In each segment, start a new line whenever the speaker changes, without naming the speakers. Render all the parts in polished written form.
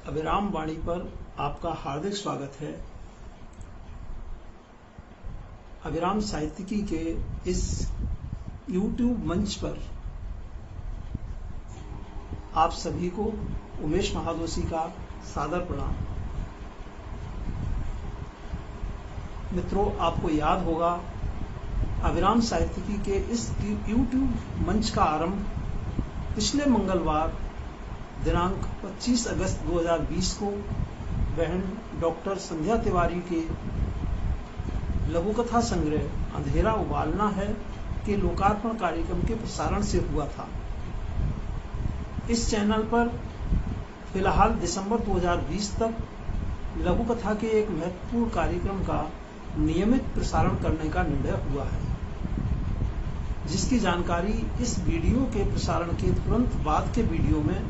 अभिराम वाणी पर आपका हार्दिक स्वागत है। अभिराम साहित्यिकी के इस YouTube मंच पर आप सभी को उमेश महादोशी का सादर प्रणाम। मित्रों, आपको याद होगा अभिराम साहित्यिकी के इस YouTube मंच का आरंभ पिछले मंगलवार दिनांक 25 अगस्त 2020 को बहन डॉक्टर संध्या तिवारी के लघुकथा संग्रह अंधेरा उबालना है के लोकार्पण कार्यक्रम के प्रसारण से हुआ था। इस चैनल पर फिलहाल दिसंबर 2020 तक लघुकथा के एक महत्वपूर्ण कार्यक्रम का नियमित प्रसारण करने का निर्णय हुआ है, जिसकी जानकारी इस वीडियो के प्रसारण के तुरंत बाद के वीडियो में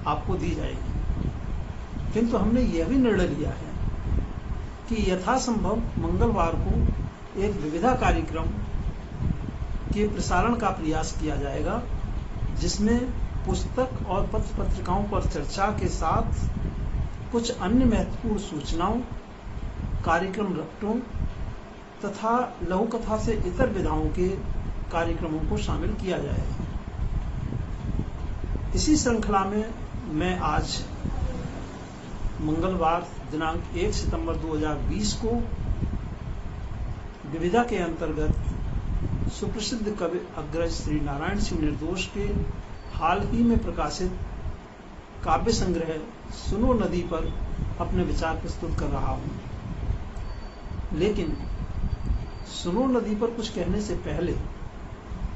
आपको दी जाएगी। किंतु हमने यह भी निर्णय लिया है कि यथासंभव मंगलवार को एक विविधा कार्यक्रम के प्रसारण का प्रयास किया जाएगा, जिसमें पुस्तक और पत्र पत्रिकाओं पर चर्चा के साथ कुछ अन्य महत्वपूर्ण सूचनाओं, कार्यक्रम रफ्टों तथा लघुकथा से इतर विधाओं के कार्यक्रमों को शामिल किया जाएगा। इसी श्रृंखला में मैं आज मंगलवार दिनांक 1 सितंबर 2020 को विविधा के अंतर्गत सुप्रसिद्ध कवि अग्रज श्री नारायण सिंह निर्दोष के हाल ही में प्रकाशित काव्य संग्रह सुनो नदी पर अपने विचार प्रस्तुत कर रहा हूं। लेकिन सुनो नदी पर कुछ कहने से पहले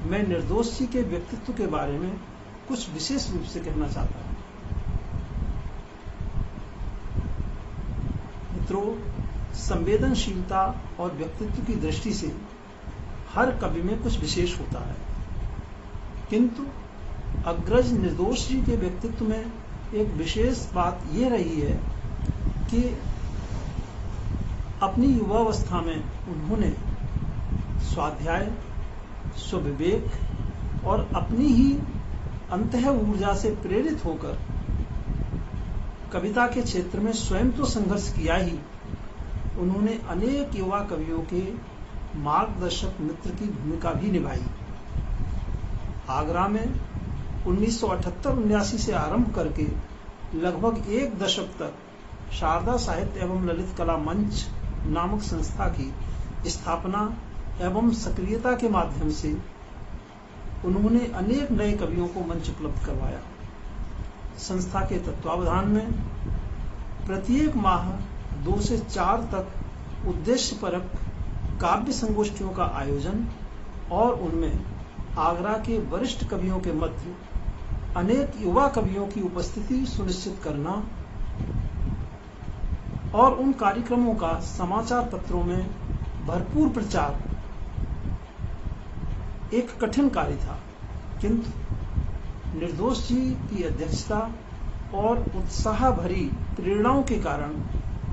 मैं निर्दोष जी के व्यक्तित्व के बारे में कुछ विशेष रूप से कहना चाहता हूं। मित्रों, संवेदनशीलता और व्यक्तित्व की दृष्टि से हर कवि में कुछ विशेष होता है, किंतु अग्रज निर्दोष जी के व्यक्तित्व में एक विशेष बात यह रही है कि अपनी युवावस्था में उन्होंने स्वाध्याय, स्वविवेक और अपनी ही अंतः ऊर्जा से प्रेरित होकर कविता के क्षेत्र में स्वयं तो संघर्ष किया ही, उन्होंने अनेक युवा कवियों के मार्गदर्शक मित्र की भूमिका भी निभाई। आगरा में 1978-79 से आरंभ करके लगभग एक दशक तक शारदा साहित्य एवं ललित कला मंच नामक संस्था की स्थापना एवं सक्रियता के माध्यम से उन्होंने अनेक नए कवियों को मंच उपलब्ध करवाया। संस्था के तत्वावधान में प्रत्येक माह 2 से 4 तक उद्देश्यपरक काव्य संगोष्ठियों का आयोजन और उनमें आगरा के वरिष्ठ कवियों के मध्य अनेक युवा कवियों की उपस्थिति सुनिश्चित करना और उन कार्यक्रमों का समाचार पत्रों में भरपूर प्रचार एक कठिन कार्य था, किंतु निर्दोष जी की अध्यक्षता और उत्साह भरी प्रेरणाओं के कारण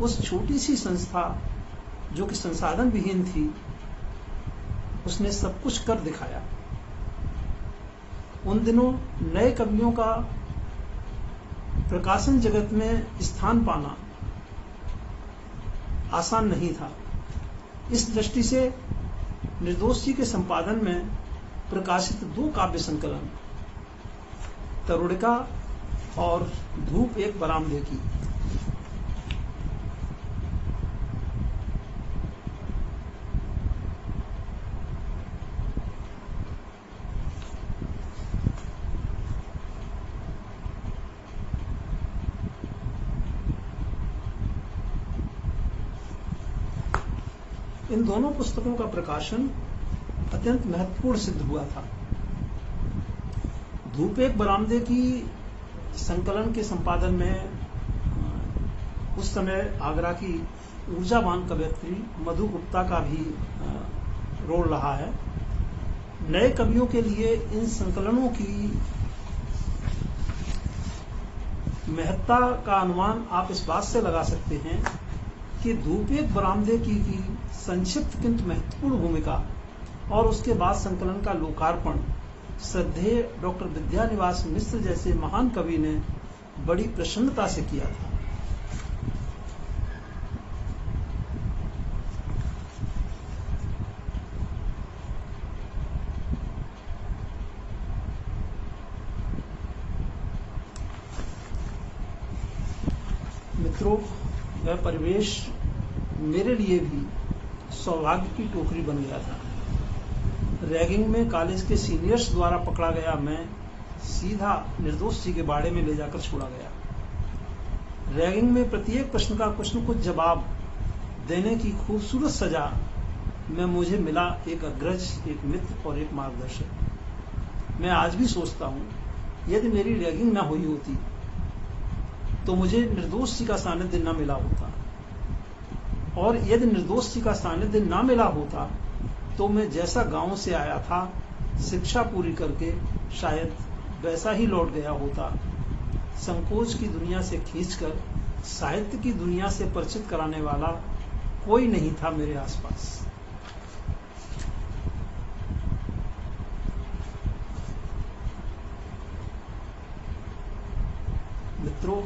उस छोटी सी संस्था, जो कि संसाधन विहीन थी, उसने सब कुछ कर दिखाया। उन दिनों नए कवियों का प्रकाशन जगत में स्थान पाना आसान नहीं था। इस दृष्टि से निर्दोष जी के संपादन में प्रकाशित 2 काव्य संकलन, तरुणिका और धूप एक बरामदे की, इन दोनों पुस्तकों का प्रकाशन अत्यंत महत्वपूर्ण सिद्ध हुआ था। धूप एक बरामदे की संकलन के संपादन में उस समय आगरा की ऊर्जावान कवयित्री मधु गुप्ता का भी रोल रहा है। नए कवियों के लिए इन संकलनों की महत्ता का अनुमान आप इस बात से लगा सकते हैं कि धूप एक बरामदे की संक्षिप्त किंतु महत्वपूर्ण भूमिका और उसके बाद संकलन का लोकार्पण श्रद्धेय डॉक्टर विद्यानिवास मिश्र जैसे महान कवि ने बड़ी प्रसन्नता से किया था। मित्रों, वह परिवेश मेरे लिए भी सौभाग्य की टोकरी बन गया था। रैगिंग में कॉलेज के सीनियर्स द्वारा पकड़ा गया मैं सीधा निर्दोष जी के बाड़े में ले जाकर छोड़ा गया। रैगिंग में प्रत्येक प्रश्न का कुछ न कुछ जवाब देने की खूबसूरत सजा में मुझे मिला एक अग्रज, एक मित्र और एक मार्गदर्शक। मैं आज भी सोचता हूँ, यदि मेरी रैगिंग न हुई होती तो मुझे निर्दोष जी का सानिध्य न मिला होता, और यदि निर्दोष जी का सानिध्य न मिला होता तो मैं जैसा गांव से आया था शिक्षा पूरी करके शायद वैसा ही लौट गया होता। संकोच की दुनिया से खींचकर साहित्य की दुनिया से परिचित कराने वाला कोई नहीं था मेरे आसपास। मित्रों,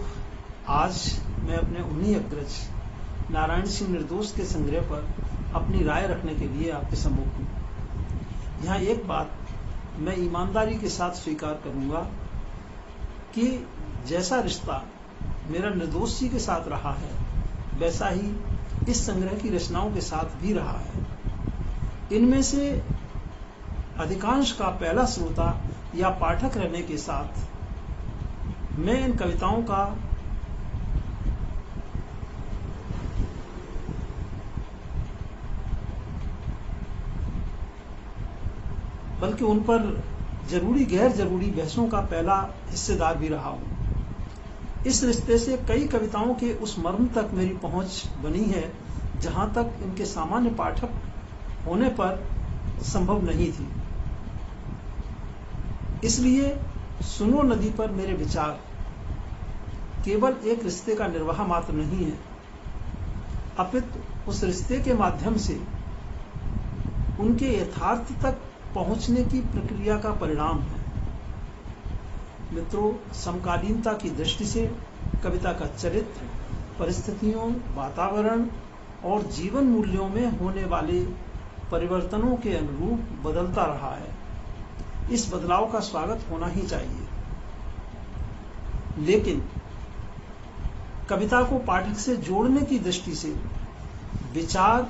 आज मैं अपने उन्हीं अग्रज नारायण सिंह निर्दोष के संग्रह पर अपनी राय रखने के लिए आपके सम्मुख हूँ। यहाँ एक बात मैं ईमानदारी के साथ स्वीकार करूंगा कि जैसा रिश्ता मेरा निर्दोष जी के साथ रहा है, वैसा ही इस संग्रह की रचनाओं के साथ भी रहा है। इनमें से अधिकांश का पहला श्रोता या पाठक रहने के साथ मैं इन कविताओं का बल्कि उन पर जरूरी गैर जरूरी बहसों का पहला हिस्सेदार भी रहा हूं। इस रिश्ते से कई कविताओं के उस मर्म तक मेरी पहुंच बनी है जहां तक इनके सामान्य पाठक होने पर संभव नहीं थी। इसलिए सुनो नदी पर मेरे विचार केवल एक रिश्ते का निर्वाह मात्र नहीं है, अपितु उस रिश्ते के माध्यम से उनके यथार्थ तक पहुंचने की प्रक्रिया का परिणाम है। मित्रों, समकालीनता की दृष्टि से कविता का चरित्र परिस्थितियों, वातावरण और जीवन मूल्यों में होने वाले परिवर्तनों के अनुरूप बदलता रहा है। इस बदलाव का स्वागत होना ही चाहिए, लेकिन कविता को पाठक से जोड़ने की दृष्टि से विचार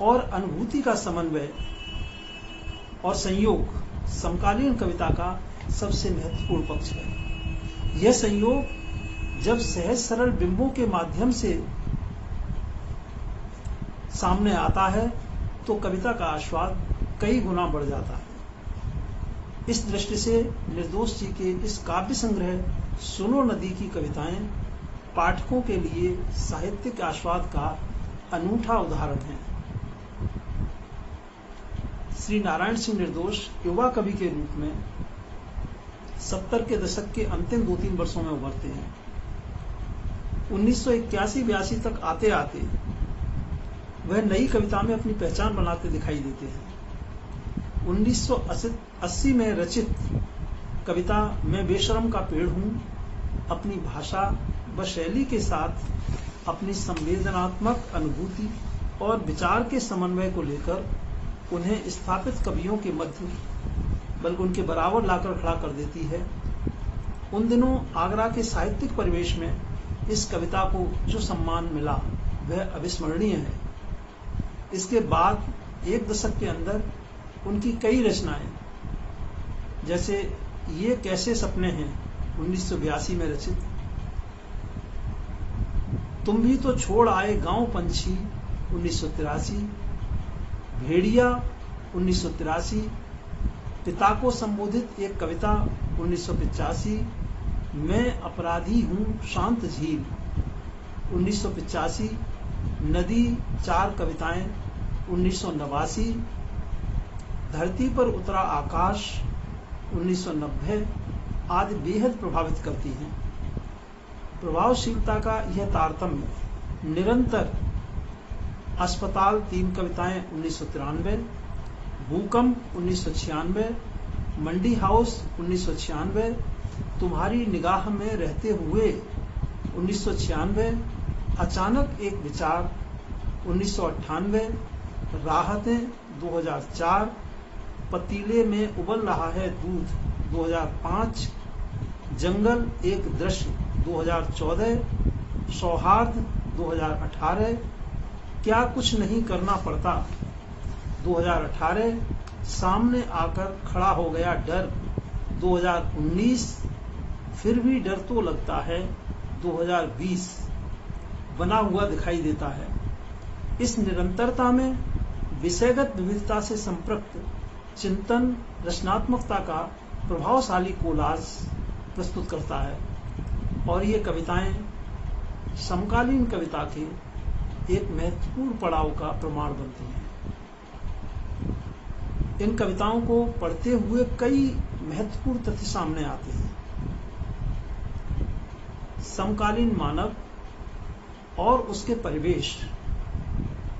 और अनुभूति का समन्वय और संयोग समकालीन कविता का सबसे महत्वपूर्ण पक्ष है। यह संयोग जब सहज सरल बिंबों के माध्यम से सामने आता है तो कविता का आस्वाद कई गुना बढ़ जाता है। इस दृष्टि से निर्दोष जी के इस काव्य संग्रह सुनो नदी की कविताएं पाठकों के लिए साहित्यिक आस्वाद का अनूठा उदाहरण है। श्री नारायण सिंह निर्दोष युवा कवि के रूप में 70 के दशक के अंतिम 2-3 वर्षों में उभरते हैं। 1981-82 तक आते आते वह नई कविता में अपनी पहचान बनाते दिखाई देते हैं। 1980 में रचित कविता मैं बेशरम का पेड़ हूं अपनी भाषा व शैली के साथ अपनी संवेदनात्मक अनुभूति और विचार के समन्वय को लेकर उन्हें स्थापित कवियों के मध्य बल्कि उनके बराबर लाकर खड़ा कर देती है। उन दिनों आगरा के साहित्यिक परिवेश में इस कविता को जो सम्मान मिला वह अविस्मरणीय है। इसके बाद एक दशक के अंदर उनकी कई रचनाएं, जैसे ये कैसे सपने हैं 1982 में रचित, तुम भी तो छोड़ आए गांव पंछी 1983, भेड़िया 1983, पिता को संबोधित एक कविता 1985, मैं अपराधी हूँ शांत झील 1985, नदी 4 कविताएं 1989, धरती पर उतरा आकाश 1990 आदि बेहद प्रभावित करती हैं। प्रभावशीलता का यह तारतम्य निरंतर अस्पताल 3 कविताएं 1993, भूकंप 1996, मंडी हाउस 1996, तुम्हारी निगाह में रहते हुए 1996, अचानक एक विचार 1998, राहतें 2004, पतीले में उबल रहा है दूध 2005, जंगल एक दृश्य 2014, सौहार्द 2018, क्या कुछ नहीं करना पड़ता 2018, सामने आकर खड़ा हो गया डर 2019, फिर भी डर तो लगता है 2020 बना हुआ दिखाई देता है। इस निरंतरता में विषयगत विविधता से संपृक्त चिंतन रचनात्मकता का प्रभावशाली कोलाज प्रस्तुत करता है और ये कविताएं समकालीन कविता के एक महत्वपूर्ण पड़ाव का प्रमाण बनती हैं। इन कविताओं को पढ़ते हुए कई महत्वपूर्ण तथ्य सामने आते हैं। समकालीन मानव और उसके परिवेश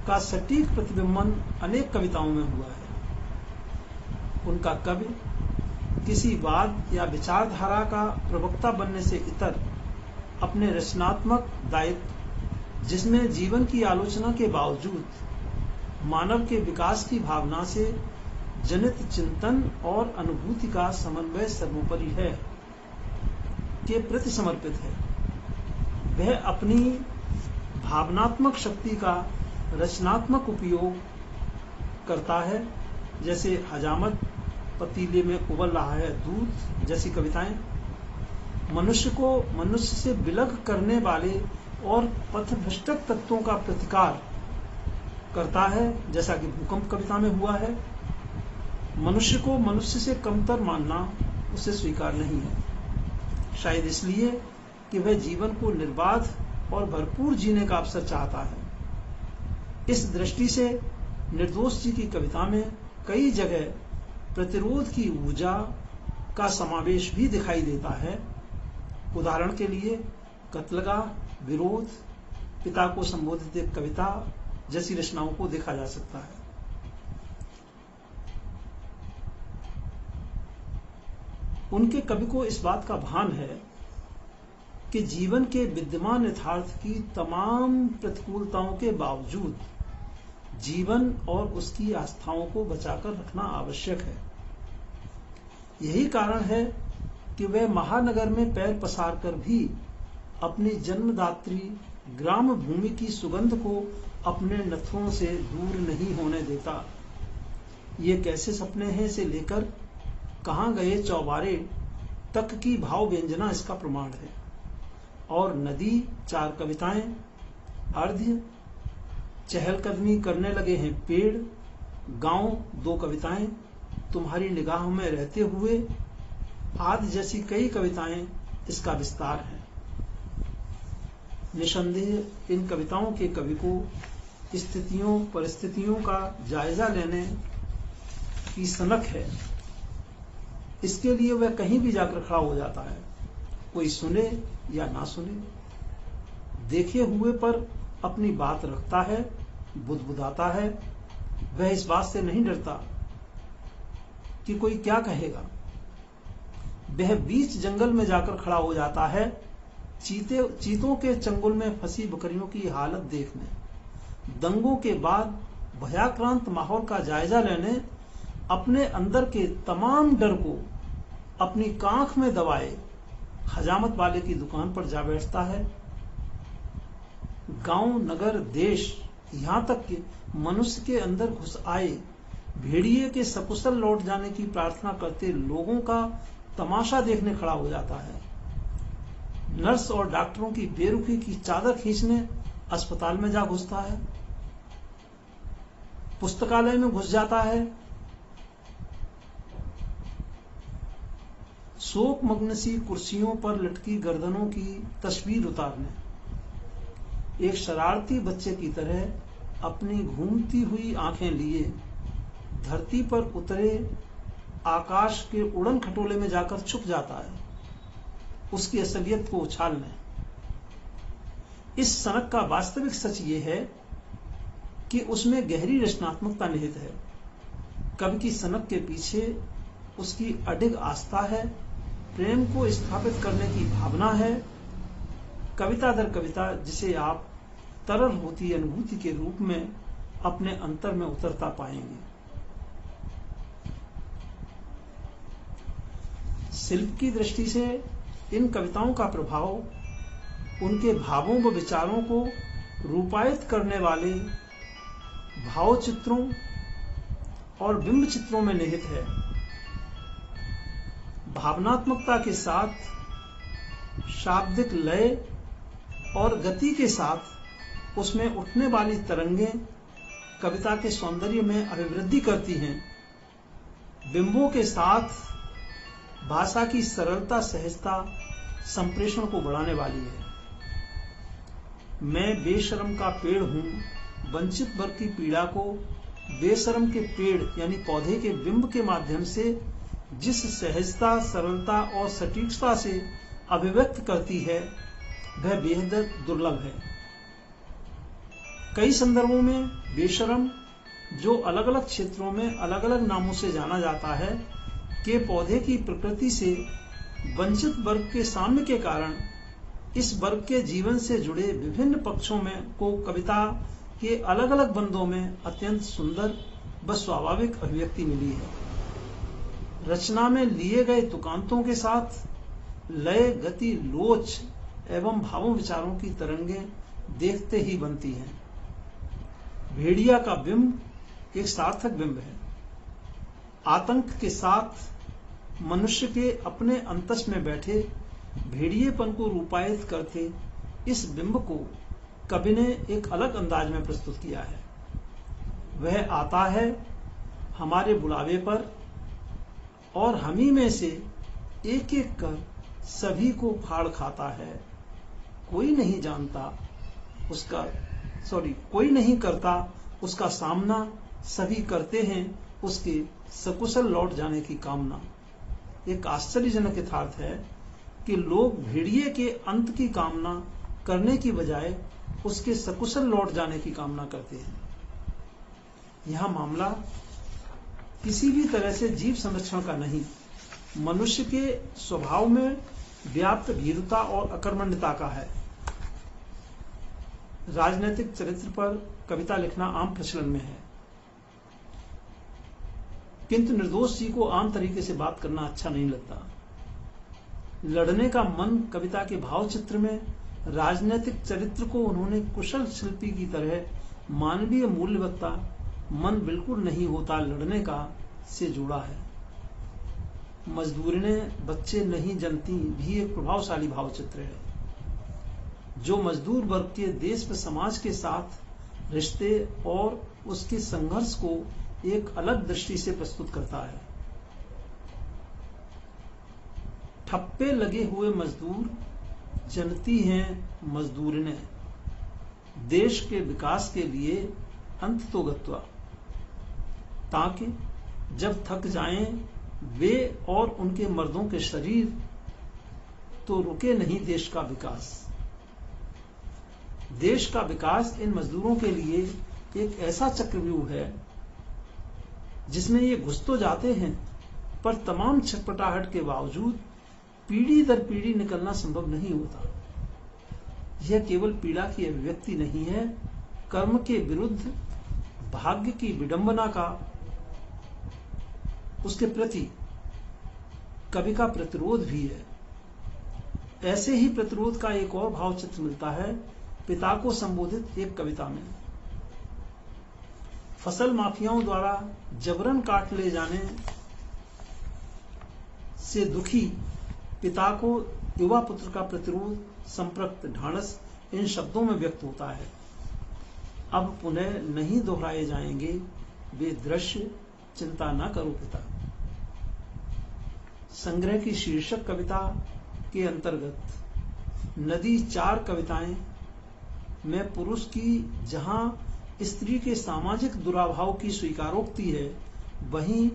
का सटीक प्रतिबिंबन अनेक कविताओं में हुआ है। उनका कवि किसी वाद या विचारधारा का प्रवक्ता बनने से इतर अपने रचनात्मक दायित्व, जिसमें जीवन की आलोचना के बावजूद मानव के विकास की भावना से जनित चिंतन और अनुभूति का समन्वय सर्वोपरि है, के प्रति समर्पित है। वह अपनी भावनात्मक शक्ति का रचनात्मक उपयोग करता है, जैसे हजामत पतीले में उबल रहा है दूध जैसी कविताएं। मनुष्य को मनुष्य से विलग करने वाले और पथभ्रष्टक तत्वों का प्रतिकार करता है, जैसा कि भूकंप कविता में हुआ है। मनुष्य को मनुष्य से कमतर मानना उसे स्वीकार नहीं है, शायद इसलिए कि वह जीवन को निर्बाध और भरपूर जीने का अवसर चाहता है। इस दृष्टि से निर्दोष जी की कविता में कई जगह प्रतिरोध की ऊर्जा का समावेश भी दिखाई देता है। उदाहरण के लिए कत्लगाह, विरोध, पिता को संबोधित एक कविता जैसी रचनाओं को देखा जा सकता है। उनके कवि को इस बात का भान है कि जीवन के विद्यमान यथार्थ की तमाम प्रतिकूलताओं के बावजूद जीवन और उसकी आस्थाओं को बचाकर रखना आवश्यक है। यही कारण है कि वह महानगर में पैर पसार कर भी अपनी जन्मदात्री ग्राम भूमि की सुगंध को अपने नथुओं से दूर नहीं होने देता। ये कैसे सपने हैं से लेकर कहाँ गए चौबारे तक की भाव व्यंजना इसका प्रमाण है। और नदी 4 कविताएं, अर्ध्य, चहलकदमी करने लगे हैं पेड़, गांव 2 कविताएं, तुम्हारी निगाह में रहते हुए आदि जैसी कई कविताएं इसका विस्तार है। निसंदेह इन कविताओं के कवि को स्थितियों परिस्थितियों का जायजा लेने की सनक है। इसके लिए वह कहीं भी जाकर खड़ा हो जाता है, कोई सुने या ना सुने, देखे हुए पर अपनी बात रखता है, बुदबुदाता है। वह इस बात से नहीं डरता कि कोई क्या कहेगा। वह बीच जंगल में जाकर खड़ा हो जाता है, चीतों के चंगुल में फंसी बकरियों की हालत देखने, दंगों के बाद भयाक्रांत माहौल का जायजा लेने, अपने अंदर के तमाम डर को अपनी कांख में दबाए हजामत वाले की दुकान पर जा बैठता है। गांव, नगर, देश, यहां तक कि मनुष्य के अंदर घुस आए भेड़िए के सकुशल लौट जाने की प्रार्थना करते लोगों का तमाशा देखने खड़ा हो जाता है। नर्स और डॉक्टरों की बेरुखी की चादर खींचने अस्पताल में जा घुसता है, पुस्तकालय में घुस जाता है, शोक मग्न सी कुर्सियों पर लटकी गर्दनों की तस्वीर उतारने, एक शरारती बच्चे की तरह अपनी घूमती हुई आंखें लिए धरती पर उतरे आकाश के उड़न खटोले में जाकर छुप जाता है, उसकी असलियत को उछालने। इस सनक का वास्तविक सच ये है कि उसमें गहरी रचनात्मकता निहित है। कवि की सनक के पीछे उसकी अडिग आस्था है, प्रेम को स्थापित करने की भावना है। कविता दर कविता जिसे आप तरल होती अनुभूति के रूप में अपने अंतर में उतरता पाएंगे। शिल्प की दृष्टि से इन कविताओं का प्रभाव उनके भावों व विचारों को रूपायित करने वाले भाव चित्रों और बिंब चित्रों में निहित है। भावनात्मकता के साथ शाब्दिक लय और गति के साथ उसमें उठने वाली तरंगें कविता के सौंदर्य में अभिवृद्धि करती हैं। बिंबों के साथ भाषा की सरलता सहजता संप्रेषण को बढ़ाने वाली है। मैं बेशर्म का पेड़ हूं, वंचित वर्ग की पीड़ा को बेशर्म के पेड़ यानी पौधे के बिंब के माध्यम से जिस सहजता, सरलता और सटीकता से अभिव्यक्त करती है वह बेहद दुर्लभ है। कई संदर्भों में बेशर्म, जो अलग अलग क्षेत्रों में अलग अलग नामों से जाना जाता है, के पौधे की प्रकृति से वंचित वर्ग के साम्य के कारण इस वर्ग के जीवन से जुड़े विभिन्न पक्षों में को कविता के अलग अलग बंदों में अत्यंत सुंदर व स्वाभाविक अभिव्यक्ति मिली है। रचना में लिए गए तुकांतों के साथ लय, गति, लोच एवं भावों विचारों की तरंगें देखते ही बनती हैं। भेड़िया का बिंब एक सार्थक बिंब है। आतंक के साथ मनुष्य के अपने अंतस में बैठे भेड़िएपन को रूपायित करते इस बिंब को कवि ने एक अलग अंदाज में प्रस्तुत किया है। वह आता है हमारे बुलावे पर और हमी में से एक एक कर सभी को फाड़ खाता है। कोई नहीं करता उसका सामना, सभी करते हैं उसके सकुशल लौट जाने की कामना। एक आश्चर्यजनक यथार्थ है कि लोग भेड़िए के अंत की कामना करने की बजाय उसके सकुशल लौट जाने की कामना करते हैं। यह मामला किसी भी तरह से जीव संरक्षण का नहीं, मनुष्य के स्वभाव में व्याप्त भीरुता और अकर्मण्यता का है। राजनीतिक चरित्र पर कविता लिखना आम प्रचलन में है, किंतु निर्दोष जी को आम तरीके से बात करना अच्छा नहीं लगता। लड़ने का मन कविता के भाव चित्र में राजनीतिक चरित्र को उन्होंने कुशल शिल्पी की तरह मानवीय मूल्यवत्ता मन बिल्कुल नहीं होता लड़ने का से जोड़ा है। मजदूरने बच्चे नहीं जनती भी एक प्रभावशाली भाव चित्र है, जो मजदूर वर्ग के देश व समाज के साथ रिश्ते और उसके संघर्ष को एक अलग दृष्टि से प्रस्तुत करता है। ठप्पे लगे हुए मजदूर जनती हैं मजदूरने, देश के विकास के लिए अंततोगत्वा, ताकि जब थक जाएं वे और उनके मर्दों के शरीर तो रुके नहीं देश का विकास। देश का विकास इन मजदूरों के लिए एक ऐसा चक्रव्यूह है जिसमें ये घुस तो जाते हैं, पर तमाम छटपटाहट के बावजूद पीढ़ी दर पीढ़ी निकलना संभव नहीं होता। यह केवल पीड़ा की अभिव्यक्ति नहीं है, कर्म के विरुद्ध भाग्य की विडंबना का उसके प्रति कवि का प्रतिरोध भी है। ऐसे ही प्रतिरोध का एक और भाव चित्र मिलता है पिता को संबोधित एक कविता में। फसल माफियाओं द्वारा जबरन काट ले जाने से दुखी पिता को युवा पुत्र का प्रतिरोध, संप्रक्त ढांढस इन शब्दों में व्यक्त होता है। अब पुनः नहीं दोहराए जाएंगे वे दृश्य, चिंता न करो पिता। संग्रह की शीर्षक कविता के अंतर्गत नदी 4 कविताएं में पुरुष की जहां स्त्री के सामाजिक दुराभाव की स्वीकारोक्ति है, वहीं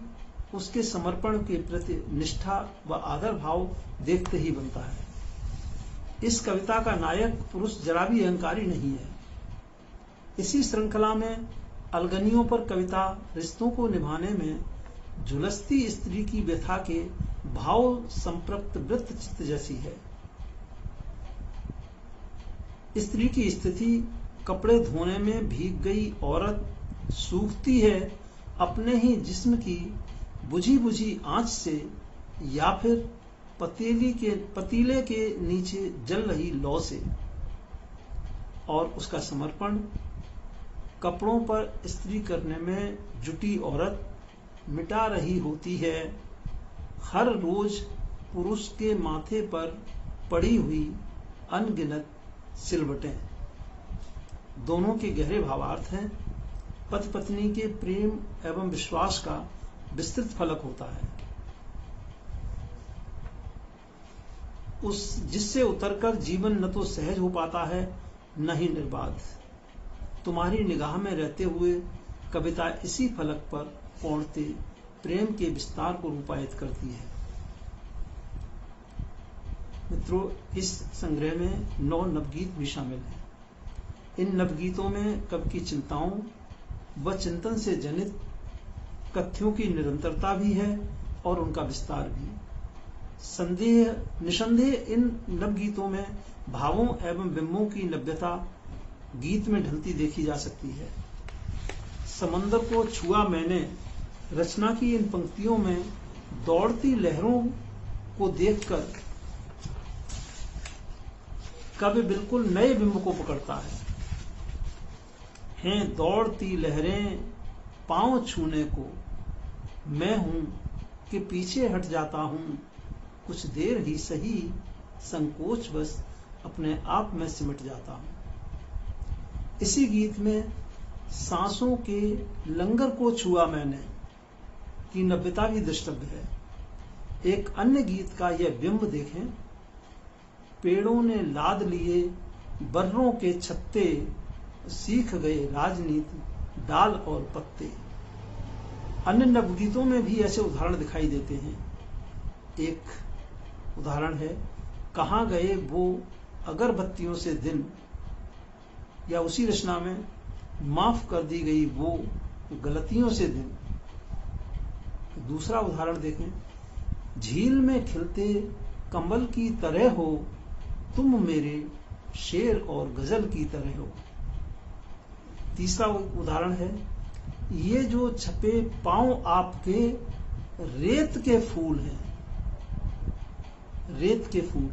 उसके समर्पण के प्रति निष्ठा व आदर भाव देखते ही बनता है। इस कविता का नायक पुरुष जरा भी अहंकारी नहीं है। इसी श्रृंखला में अलगनियों पर कविता रिश्तों को निभाने में झुलसती स्त्री की व्यथा के भाव संपृक्त वृत्त चित्त जैसी है। स्त्री की स्थिति कपड़े धोने में भीग गई औरत सूखती है अपने ही जिस्म की बुझी बुझी आंच से, या फिर पतीले के नीचे जल रही लौ से। और उसका समर्पण, कपड़ों पर इस्त्री करने में जुटी औरत मिटा रही होती है हर रोज पुरुष के माथे पर पड़ी हुई अनगिनत सिलवटें। दोनों के गहरे भावार्थ हैं। पति पत्नी के प्रेम एवं विश्वास का विस्तृत फलक होता है, जिससे उतरकर जीवन न तो सहज हो पाता है न ही निर्बाध। तुम्हारी निगाह में रहते हुए कविता इसी फलक पर पौंढ़ते प्रेम के विस्तार को रूपायित करती है। मित्रों, इस संग्रह में 9 नवगीत भी शामिल हैं। इन नवगीतों में कवि की चिंताओं व चिंतन से जनित कथ्यों की निरंतरता भी है और उनका विस्तार भी। निसंदेह इन नवगीतों में भावों एवं बिंबों की नव्यता गीत में ढलती देखी जा सकती है। समंदर को छुआ मैंने रचना की इन पंक्तियों में दौड़ती लहरों को देखकर कवि बिल्कुल नए बिंब को पकड़ता है। हैं दौड़ती लहरें पांव छूने को, मैं हूं कि पीछे हट जाता हूं, कुछ देर ही सही संकोच बस अपने आप में सिमट जाता हूं। इसी गीत में सांसों के लंगर को छुआ मैंने की नव्यता भी द्रष्टव्य है। एक अन्य गीत का यह बिंब देखें। पेड़ों ने लाद लिए बर्रों के छत्ते, सीख गए राजनीति डाल और पत्ते। अन्य नवगीतों में भी ऐसे उदाहरण दिखाई देते हैं। एक उदाहरण है, कहाँ गए वो अगरबत्तियों से दिन, या उसी रचना में माफ कर दी गई वो गलतियों से दिन। दूसरा उदाहरण देखें, झील में खिलते कमल की तरह हो, तुम मेरे शेर और गजल की तरह हो। तीसरा उदाहरण है, ये जो छपे पांव आपके रेत के फूल हैं, रेत के फूल।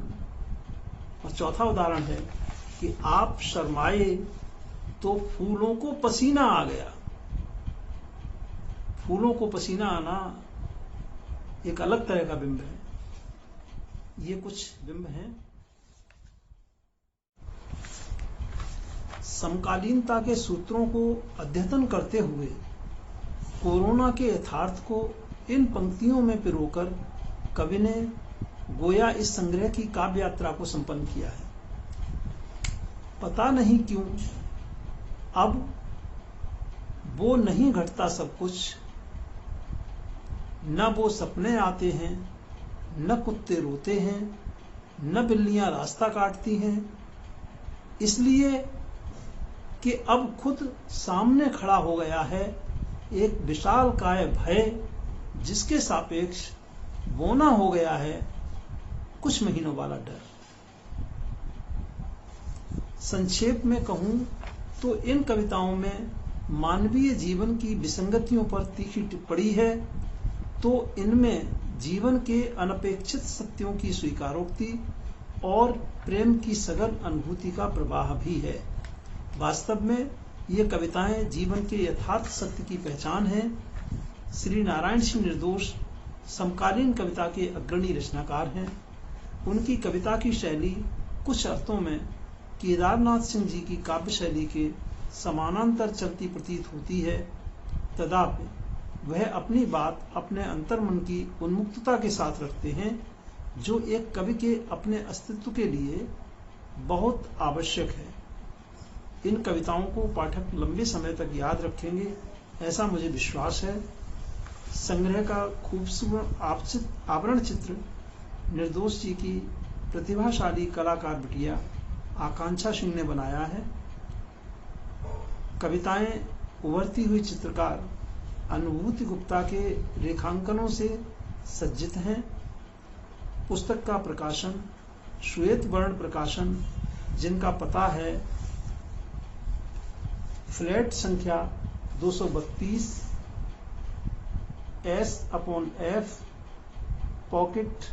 और चौथा उदाहरण है कि आप शर्माए तो फूलों को पसीना आ गया। फूलों को पसीना आना एक अलग तरह का बिंब है। ये कुछ बिंब हैं। समकालीनता के सूत्रों को अद्यतन करते हुए कोरोना के यथार्थ को इन पंक्तियों में पिरोकर कवि ने गोया इस संग्रह की काव्य यात्रा को संपन्न किया है। पता नहीं क्यों अब वो नहीं घटता सब कुछ, न वो सपने आते हैं, न कुत्ते रोते हैं, न बिल्लियां रास्ता काटती हैं, इसलिए कि अब खुद सामने खड़ा हो गया है एक विशालकाय भय, जिसके सापेक्ष बोना हो गया है कुछ महीनों वाला डर। संक्षेप में कहूं तो इन कविताओं में मानवीय जीवन की विसंगतियों पर तीखी टिप्पणी है, तो इनमें जीवन के अनपेक्षित सत्यों की स्वीकारोक्ति और प्रेम की सघन अनुभूति का प्रवाह भी है। वास्तव में ये कविताएं जीवन के यथार्थ सत्य की पहचान है। श्री नारायण सिंह निर्दोष समकालीन कविता के अग्रणी रचनाकार हैं। उनकी कविता की शैली कुछ अर्थों में केदारनाथ सिंह जी की काव्य शैली के समानांतर चलती प्रतीत होती है। तदापि वह अपनी बात अपने अंतर्मन की उन्मुक्तता के साथ रखते हैं, जो एक कवि के अपने अस्तित्व के लिए बहुत आवश्यक है। इन कविताओं को पाठक लंबे समय तक याद रखेंगे, ऐसा मुझे विश्वास है। संग्रह का खूबसूरत आवरण चित्र निर्दोष जी की प्रतिभाशाली कलाकार बिटिया आकांक्षा सिंह ने बनाया है। कविताएं उभरती हुई चित्रकार अनुभूति गुप्ता के रेखांकनों से सज्जित हैं। पुस्तक का प्रकाशन श्वेत वर्ण प्रकाशन, जिनका पता है फ्लैट संख्या 232 S/F पॉकेट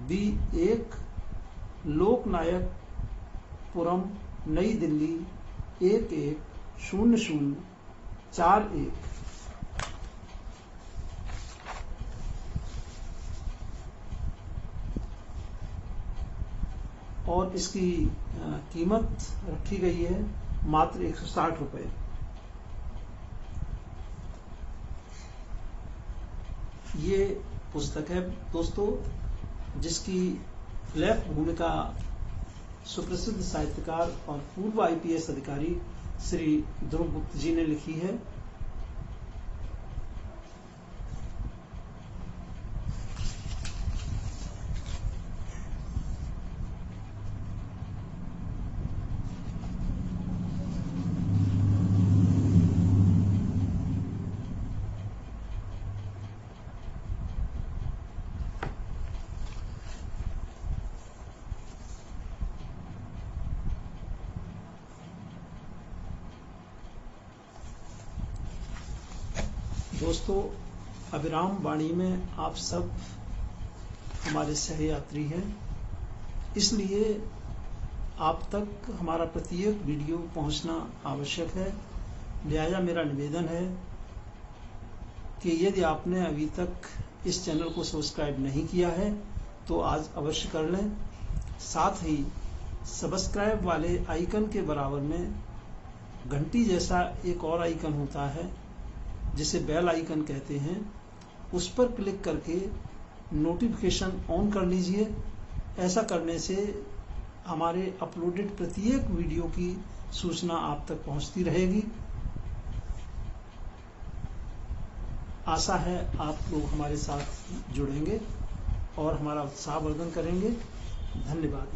B1 लोकनायक पुरम नई दिल्ली 110041। और इसकी कीमत रखी गई है मात्र 160 रुपये। ये पुस्तक है दोस्तों, जिसकी लेफ्ट भूमिका सुप्रसिद्ध साहित्यकार और पूर्व IPS अधिकारी श्री ध्रुव गुप्त जी ने लिखी है। दोस्तों, अभिराम वाणी में आप सब हमारे सहयात्री हैं, इसलिए आप तक हमारा प्रत्येक वीडियो पहुंचना आवश्यक है। लिहाजा मेरा निवेदन है कि यदि आपने अभी तक इस चैनल को सब्सक्राइब नहीं किया है तो आज अवश्य कर लें। साथ ही सब्सक्राइब वाले आइकन के बराबर में घंटी जैसा एक और आइकन होता है, जिसे बेल आइकन कहते हैं, उस पर क्लिक करके नोटिफिकेशन ऑन कर लीजिए। ऐसा करने से हमारे अपलोडेड प्रत्येक वीडियो की सूचना आप तक पहुंचती रहेगी। आशा है आप लोग हमारे साथ जुड़ेंगे और हमारा उत्साहवर्धन करेंगे। धन्यवाद।